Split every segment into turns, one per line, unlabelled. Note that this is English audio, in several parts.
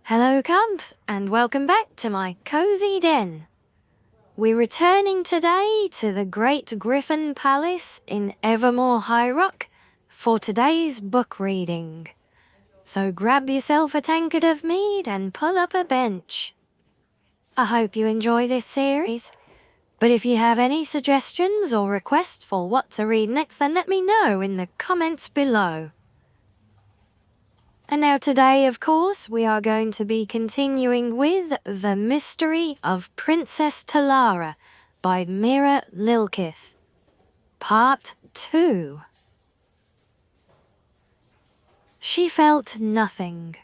Hello cubs, and welcome back to my cozy den. We're returning today to the Great Griffin Palace in Evermore High Rock for today's book reading. So grab yourself a tankard of mead and pull up a bench. I hope you enjoy this series, but if you have any suggestions or requests for what to read next, then let me know in the comments below. And now today, of course, we are going to be continuing with The Mystery of Princess Talara by Mira Lilkith, Part 2. She felt nothing,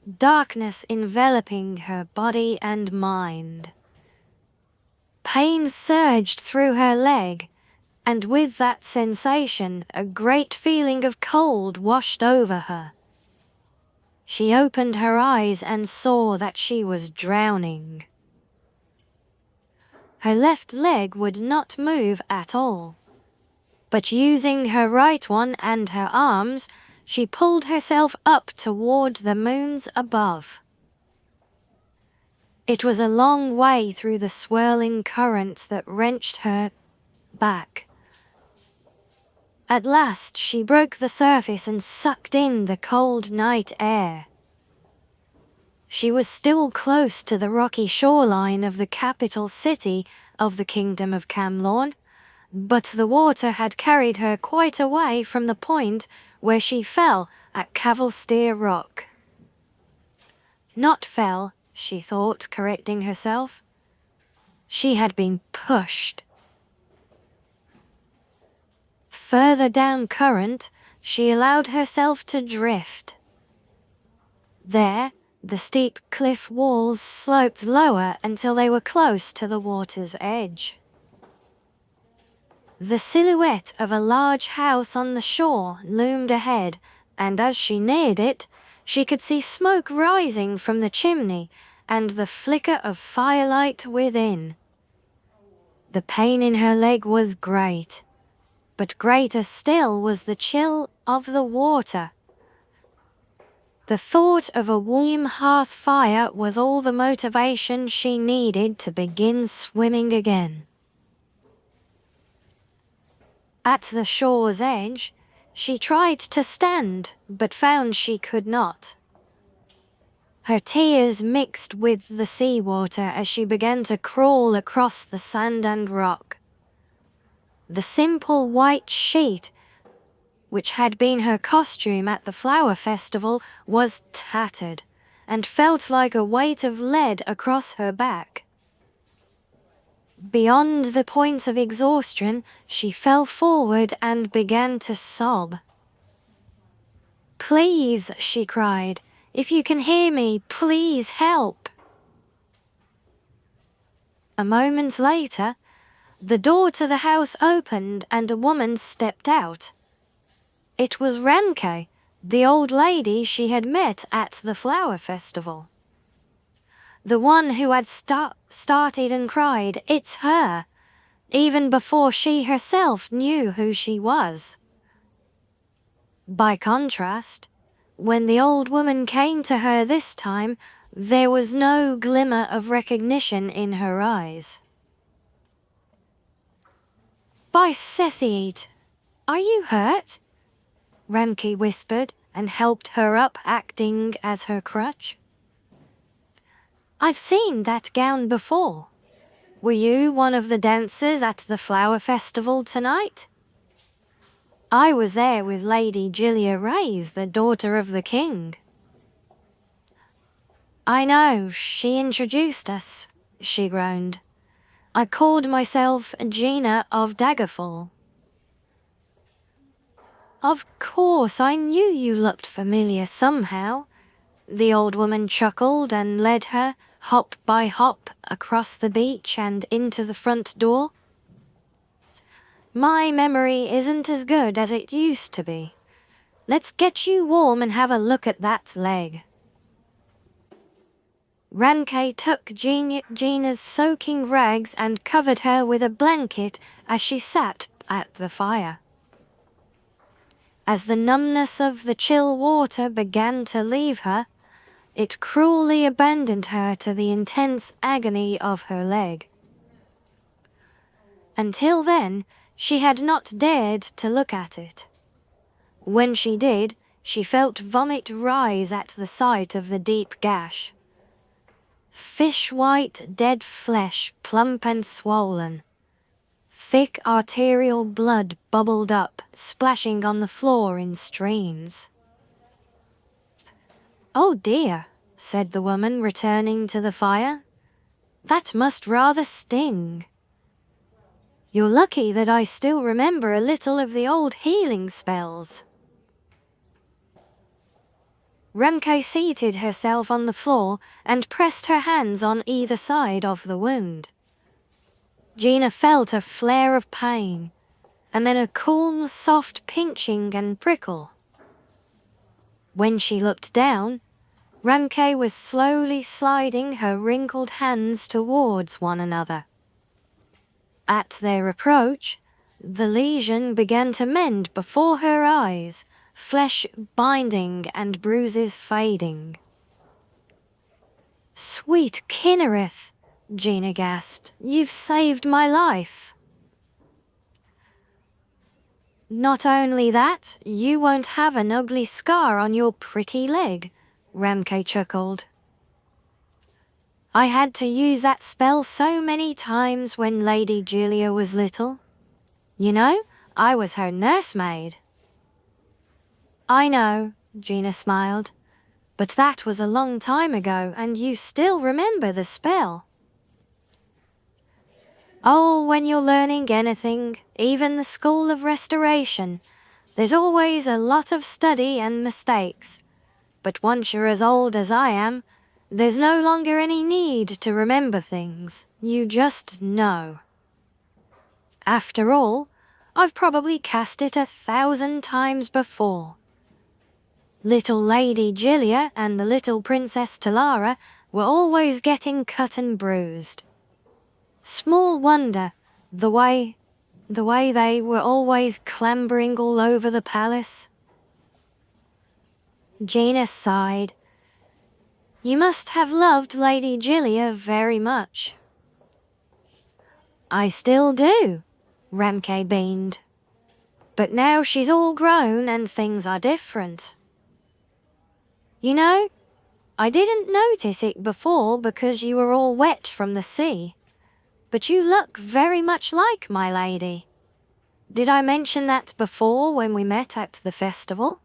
darkness enveloping her body and mind. Pain surged through her leg, and with that sensation, a great feeling of cold washed over her. She opened her eyes and saw that she was drowning. Her left leg would not move at all, but using her right one and her arms, she pulled herself up toward the moons above. It was a long way through the swirling currents that wrenched her back. At last she broke the surface and sucked in the cold night air. She was still close to the rocky shoreline of the capital city of the Kingdom of Camlorn, but the water had carried her quite away from the point where she fell at Cavalsteer Rock. Not fell, she thought, correcting herself. She had been pushed. Further down current, she allowed herself to drift. There, the steep cliff walls sloped lower until they were close to the water's edge. The silhouette of a large house on the shore loomed ahead, and as she neared it, she could see smoke rising from the chimney and the flicker of firelight within. The pain in her leg was great, but greater still was the chill of the water. The thought of a warm hearth fire was all the motivation she needed to begin swimming again. At the shore's edge, she tried to stand, but found she could not. Her tears mixed with the seawater as she began to crawl across the sand and rock. The simple white sheet, which had been her costume at the flower festival, was tattered and felt like a weight of lead across her back. Beyond the point of exhaustion, she fell forward and began to sob. "Please," she cried, "if you can hear me, please help." A moment later, the door to the house opened and a woman stepped out. It was Ranke, the old lady she had met at the flower festival. The one who had started and cried, "It's her," even before she herself knew who she was. By contrast, when the old woman came to her this time, there was no glimmer of recognition in her eyes. "By Sethied, are you hurt?" Ranke whispered and helped her up, acting as her crutch. "I've seen that gown before. Were you one of the dancers at the flower festival tonight?" "I was there with Lady Gilia Reyes, the daughter of the king." "I know, she introduced us," she groaned. "I called myself Gina of Daggerfall." "Of course, I knew you looked familiar somehow." The old woman chuckled and led her, hop by hop, across the beach and into the front door. "My memory isn't as good as it used to be. Let's get you warm and have a look at that leg." Ranke took Gina's soaking rags and covered her with a blanket as she sat at the fire. As the numbness of the chill water began to leave her, It cruelly abandoned her to the intense agony of her leg. Until then, she had not dared to look at it. When she did, she felt vomit rise at the sight of the deep gash. Fish-white dead flesh, plump and swollen. Thick arterial blood bubbled up, splashing on the floor in streams. "Oh dear," said the woman, returning to the fire. "That must rather sting. You're lucky that I still remember a little of the old healing spells." Remke seated herself on the floor and pressed her hands on either side of the wound. Gina felt a flare of pain, and then a cool, soft pinching and prickle. When she looked down, Remke was slowly sliding her wrinkled hands towards one another. At their approach, the lesion began to mend before her eyes, flesh binding and bruises fading. "Sweet Kinnereth," Gina gasped, "you've saved my life." "Not only that, you won't have an ugly scar on your pretty leg," Remke chuckled. "I had to use that spell so many times when Lady Julia was little. You know, I was her nursemaid." "I know," Gina smiled, "but that was a long time ago and you still remember the spell." "Oh, when you're learning anything, even the School of Restoration, there's always a lot of study and mistakes. But once you're as old as I am, there's no longer any need to remember things. You just know. After all, I've probably cast it 1,000 times before. Little Lady Julia and the little Princess Talara were always getting cut and bruised. Small wonder, the way they were always clambering all over the palace." Gina sighed. "You must have loved Lady Julia very much." "I still do," Remke beamed. "But now she's all grown and things are different. You know, I didn't notice it before because you were all wet from the sea. But you look very much like my lady. Did I mention that before when we met at the festival?"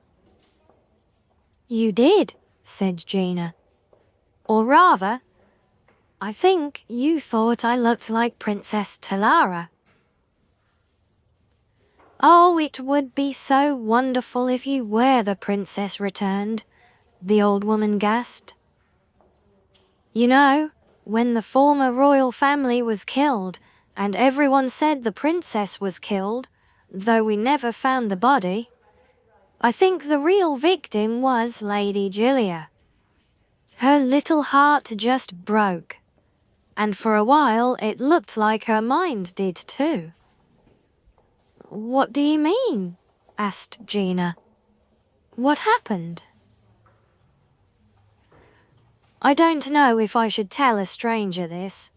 "You did," said Gina. "Or rather, I think you thought I looked like Princess Talara." "Oh, it would be so wonderful if you were the princess returned," the old woman gasped. "You know, when the former royal family was killed, and everyone said the princess was killed, though we never found the body, I think the real victim was Lady Julia. Her little heart just broke, and for a while it looked like her mind did too." "What do you mean?" asked Gina. "What happened?" "I don't know if I should tell a stranger this,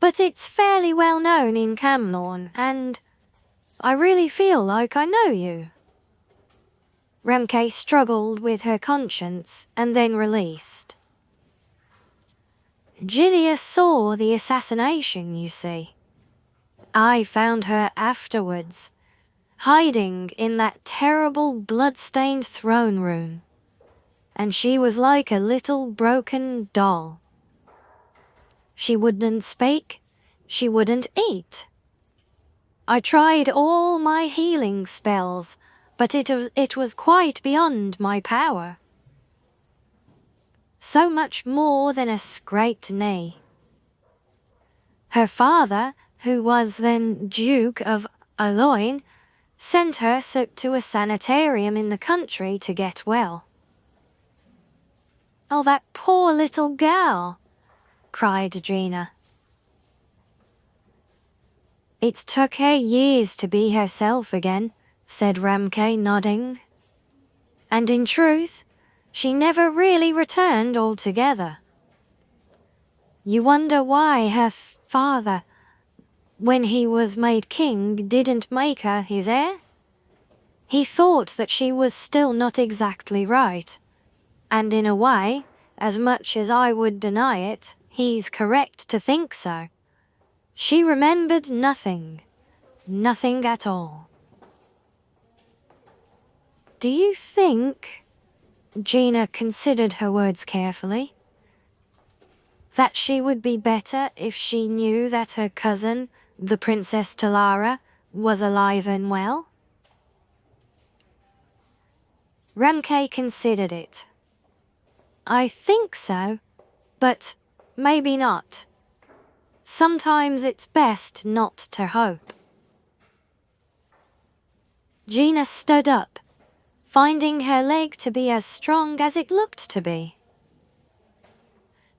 but it's fairly well known in Camlorn, and I really feel like I know you." Remke struggled with her conscience and then released. "Julia saw the assassination, you see. I found her afterwards, hiding in that terrible blood-stained throne room, and she was like a little broken doll. She wouldn't speak, she wouldn't eat. I tried all my healing spells, but it was quite beyond my power. So much more than a scraped knee. Her father, who was then Duke of Aloyne, sent her to a sanitarium in the country to get well." "Oh, that poor little gal," cried Gina. "It took her years to be herself again," said Remke, nodding. "And in truth, she never really returned altogether. You wonder why her father, when he was made king, didn't make her his heir? He thought that she was still not exactly right. And in a way, as much as I would deny it, he's correct to think so. She remembered nothing. Nothing at all. Do you think, Gina considered her words carefully, that she would be better if she knew that her cousin, the Princess Talara, was alive and well? Remke considered it. I think so, but maybe not. Sometimes it's best not to hope. Gina stood up, finding her leg to be as strong as it looked to be.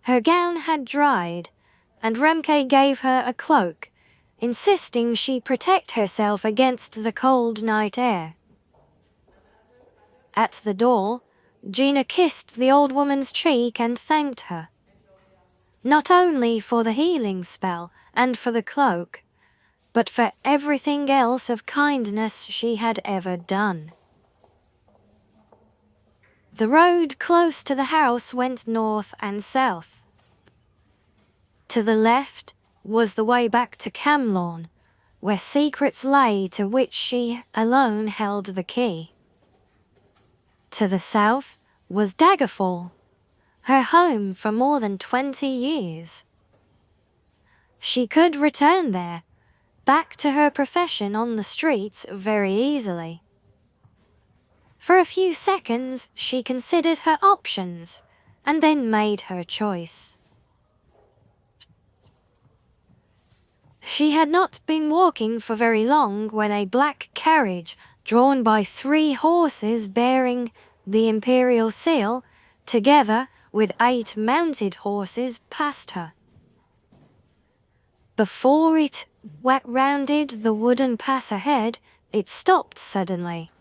Her gown had dried, and Remke gave her a cloak, insisting she protect herself against the cold night air. At the door, Gina kissed the old woman's cheek and thanked her, not only for the healing spell and for the cloak, but for everything else of kindness she had ever done. The road close to the house went north and south. To the left was the way back to Camlawn, where secrets lay to which she alone held the key. To the south was Daggerfall, her home for more than 20 years. She could return there, back to her profession on the streets very easily. For a few seconds she considered her options, and then made her choice. She had not been walking for very long when a black carriage, drawn by 3 horses bearing the imperial seal, together with 8 mounted horses, passed her. Before it rounded the wooden pass ahead, it stopped suddenly.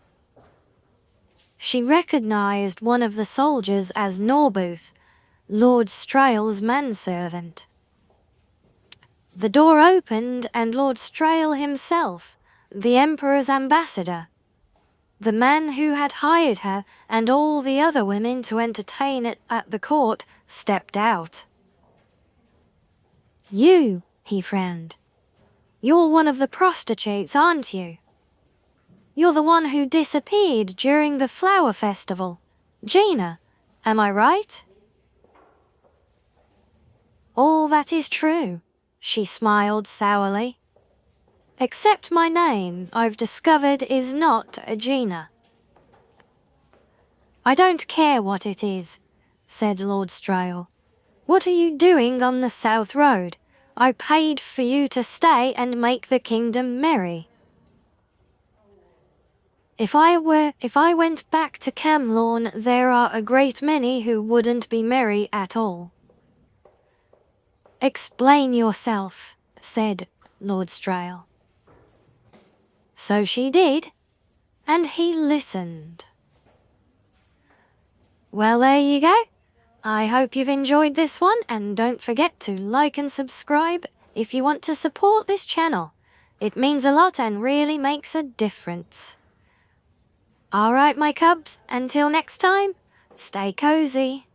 She recognized one of the soldiers as Norbuth, Lord Strail's manservant. The door opened and Lord Strail himself, the Emperor's ambassador, the man who had hired her and all the other women to entertain it at the court, stepped out. "You," he frowned. "You're one of the prostitutes, aren't you? You're the one who disappeared during the flower festival. Gina, am I right?" "All that is true," she smiled sourly. "Except my name, I've discovered, is not Gina." "I don't care what it is," said Lord Strail. "What are you doing on the South Road? I paid for you to stay and make the kingdom merry." If I went back to Camlawn, there are a great many who wouldn't be merry at all." "Explain yourself," said Lord Strail. So she did, and he listened. Well, there you go. I hope you've enjoyed this one, and don't forget to like and subscribe if you want to support this channel. It means a lot and really makes a difference. Alright, my cubs, until next time, stay cozy.